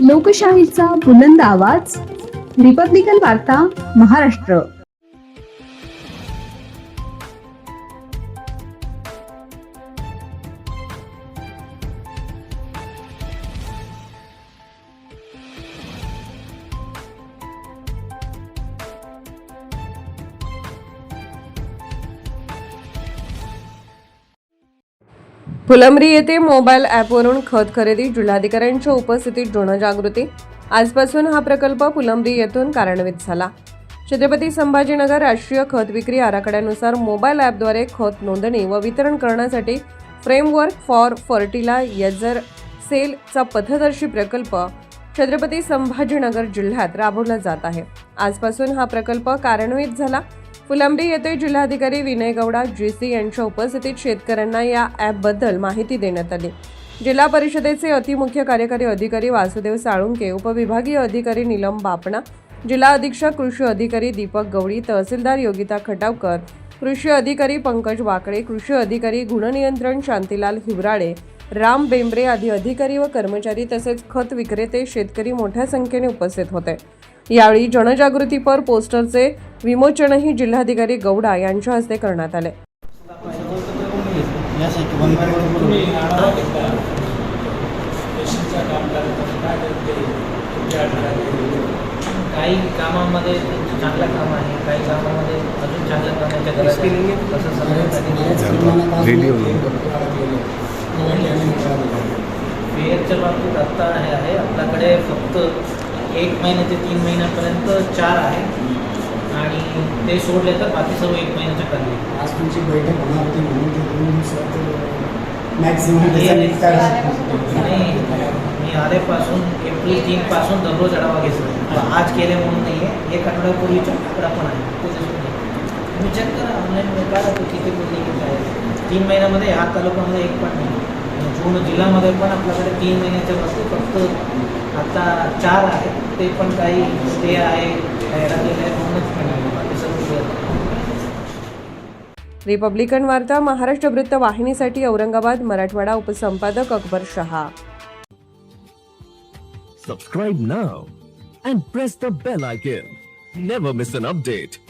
लोकशाहीचा बुलंद आवाज, रिपब्लिकन वार्ता, महाराष्ट्र. फुलंब्री येथे मोबाईल ॲपवरून खत खरेदी, जिल्हाधिकाऱ्यांच्या उपस्थितीत जनजागृती. आजपासून हा प्रकल्प फुलंब्री येथून कार्यान्वित झाला. छत्रपती संभाजीनगर राष्ट्रीय खत विक्री आराखड्यानुसार मोबाईल ॲपद्वारे खत नोंदणी व वितरण करण्यासाठी फ्रेमवर्क फॉर फर्टिलायझर सेलचा पथदर्शी प्रकल्प छत्रपती संभाजीनगर जिल्ह्यात राबवला जात आहे. आजपासून हा प्रकल्प कार्यान्वित झाला. फुलंब्री येथे जिल्हाधिकारी विनय गौडा GC यांच्या उपस्थितीत शेतकऱ्यांना या ॲपबद्दल माहिती देण्यात आली. जिल्हा परिषदेचे अतिमुख्य कार्यकारी अधिकारी वासुदेव साळुंके, उपविभागीय अधिकारी नीलम बापणा, जिल्हा अधीक्षक कृषी अधिकारी दीपक गवळी, तहसीलदार योगिता खटावकर, कृषी अधिकारी पंकज वाकडे, कृषी अधिकारी गुणनियंत्रण शांतीलाल हिवराळे, राम बेंबरे आदी अधिकारी व कर्मचारी तसेच खत विक्रेते, शेतकरी मोठ्या संख्येने उपस्थित होते. यावेळी जनजागृतीपर पोस्टरचे विमोचनही जिल्हाधिकारी गौडा यांच्या हस्ते करण्यात आले. काही कामामध्ये चांगलं काम आहे, काही कामामध्ये अजून चांगलं करण्याच्या गरज आहे. फेअरच्या बाबतीत आत्ता हे आहे, आपल्याकडे फक्त 1 महिना ते 3 महिन्यापर्यंत 4 आहे आणि ते सोडले तर बाकी सर्व 1 महिन्याच्या खाली. आज तुमची बैठक होणार होती म्हणून ते 2 दिवसात मॅक्सिमम मी आधीपासून एप्रिल 3 पासून दररोज आढावा घेतला. आज केले म्हणून नाही आहे, 1 आठवड्यापूर्वीचा आकडा पण आहे. तुम्ही चेक करा ऑनलाईन काय किती किती आहे. 3 महिन्यामध्ये ह्या तालुक्यामध्ये 1 पण नाही. पूर्ण जिल्ह्यामध्ये पण आपल्याकडे 3 महिन्याच्या वस्तू फक्त आता 4 आहे. ते पण काही ते आहे म्हणूनच बाकी सर्व. रिपब्लिकन वार्ता महाराष्ट्र वृत्त वाहिनीसाठी Aurangabad Marathwada उपसंपादक Akbar Shah. Subscribe now and press the bell icon. Never miss an update.